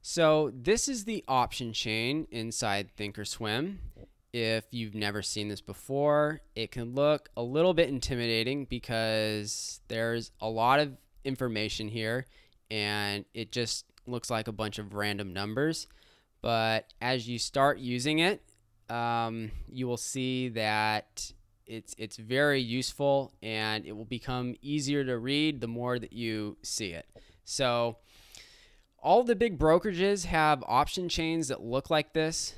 So this is the option chain inside Thinkorswim. If you've never seen this before, it can look a little bit intimidating because there's a lot of information here and it just looks like a bunch of random numbers. But as you start using it, you will see that it's very useful and it will become easier to read the more that you see it. So all the big brokerages have option chains that look like this.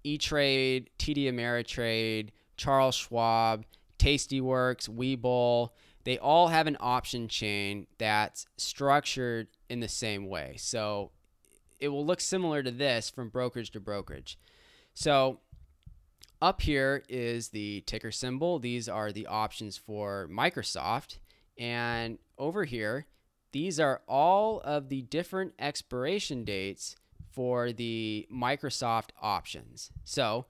E-Trade, TD Ameritrade, Charles Schwab, Tastyworks, Webull, they all have an option chain that's structured in the same way. So it will look similar to this from brokerage to brokerage. So up here is the ticker symbol. These are the options for Microsoft. And over here, these are all of the different expiration dates for the Microsoft options. So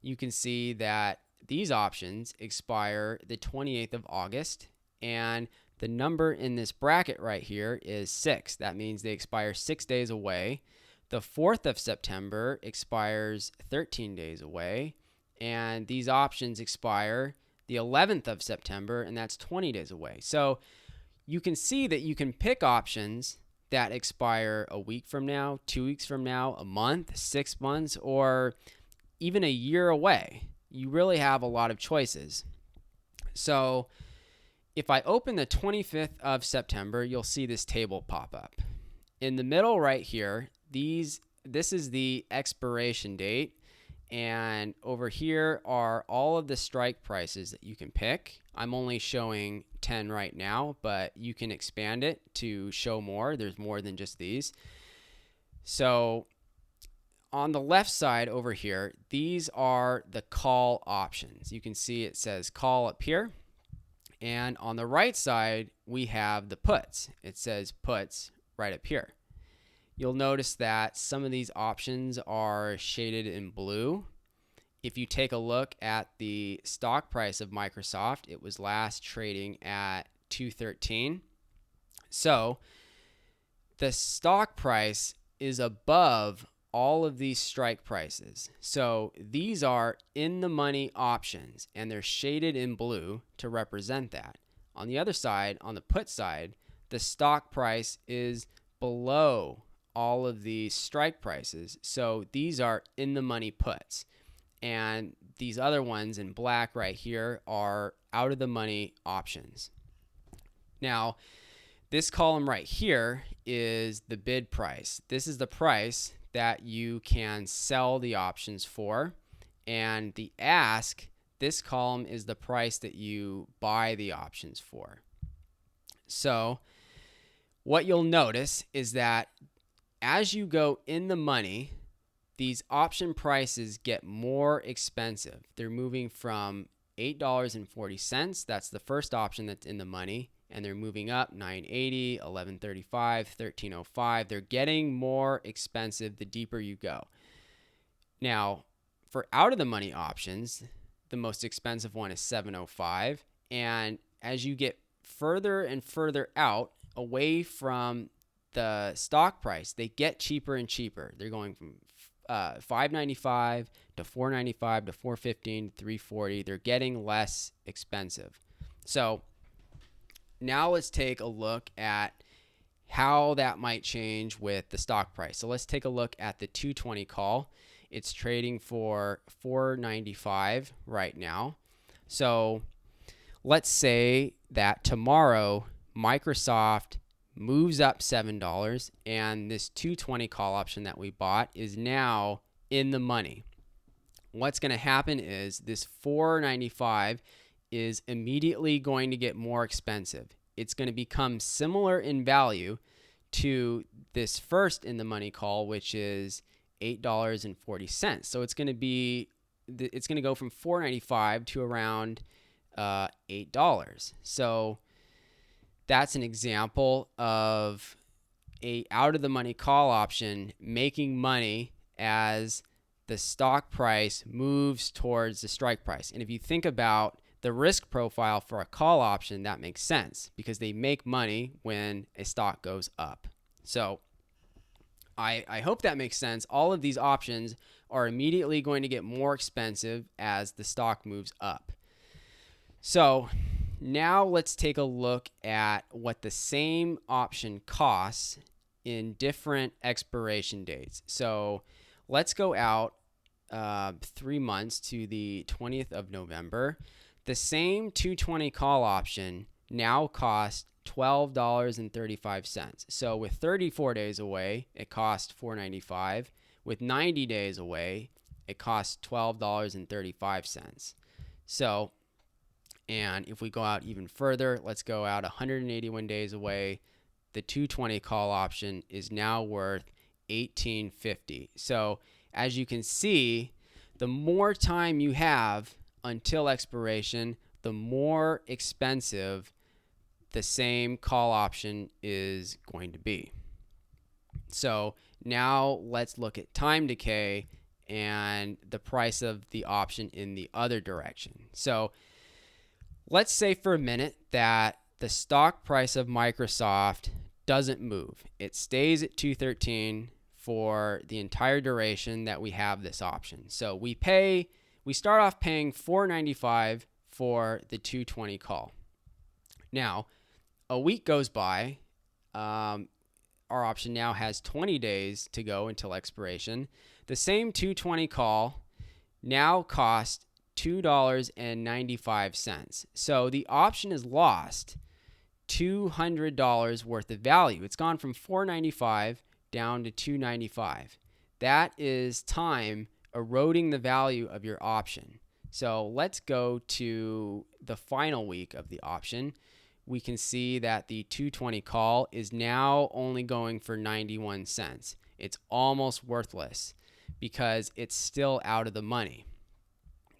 you can see that these options expire the 28th of August, and the number in this bracket right here is 6. That means they expire 6 days away. The 4th of September expires 13 days away, and these options expire the 11th of September, and that's 20 days away. So you can see that you can pick options that expire a week from now, 2 weeks from now, a month, 6 months, or even a year away. You really have a lot of choices. So if I open the 25th of September, you'll see this table pop up. In the middle right here, this is the expiration date. And over here are all of the strike prices that you can pick. I'm only showing 10 right now, but you can expand it to show more. There's more than just these. So on the left side over here, these are the call options. You can see it says call up here. And on the right side, we have the puts. It says puts right up here. You'll notice that some of these options are shaded in blue. If you take a look at the stock price of Microsoft, it was last trading at 213. So the stock price is above all of these strike prices. So these are in the money options, and they're shaded in blue to represent that. On the other side, on the put side, the stock price is below all of these strike prices. So these are in the money puts. And these other ones in black right here are out of the money options. Now, this column right here is the bid price. This is the price that you can sell the options for. And the ask, this column is the price that you buy the options for. So what you'll notice is that as you go in the money, these option prices get more expensive. They're moving from $8.40, that's the first option that's in the money, and they're moving up $9.80, $11.35, $13.05. They're getting more expensive the deeper you go. Now, for out of the money options, the most expensive one is $7.05, and as you get further and further out away from the stock price, they get cheaper and cheaper. They're going from $5.95 to $4.95 to $4.15 to $3.40. They're getting less expensive. So now let's take a look at how that might change with the stock price. So let's take a look at the 220 call. It's trading for $4.95 right now. So let's say that tomorrow Microsoft moves up $7 and this 220 call option that we bought is now in the money. What's going to happen is this $4.95 is immediately going to get more expensive. It's going to become similar in value to this first in the money call, which is $8.40. So it's going to go from $4.95 to around $8. So that's an example of a out of the money call option making money as the stock price moves towards the strike price. And if you think about the risk profile for a call option, that makes sense because they make money when a stock goes up. So I hope that makes sense. All of these options are immediately going to get more expensive as the stock moves up. So now let's take a look at what the same option costs in different expiration dates. So let's go out 3 months to the 20th of November. The same 220 call option now costs $12.35. So with 34 days away, it costs $4.95. With 90 days away, it costs $12.35. So, and if we go out even further, let's go out 181 days away. The 220 call option is now worth $18.50. So as you can see, the more time you have until expiration, the more expensive the same call option is going to be. So now let's look at time decay and the price of the option in the other direction. So let's say for a minute that the stock price of Microsoft doesn't move. It stays at 213 for the entire duration that we have this option. So we start off paying $4.95 for the 220 call. Now, a week goes by. Our option now has 20 days to go until expiration. The same 220 call now costs $2.95. So the option has lost $200 worth of value. It's gone from $4.95 down to $2.95. That is time eroding the value of your option. So let's go to the final week of the option. We can see that the 220 call is now only going for 91 cents. It's almost worthless because it's still out of the money.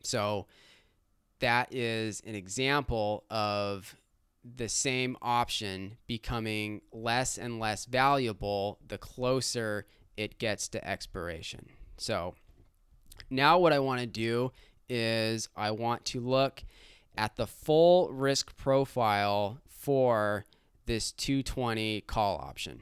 So that is an example of the same option becoming less and less valuable the closer it gets to expiration. So now what I want to do is I want to look at the full risk profile for this 220 call option.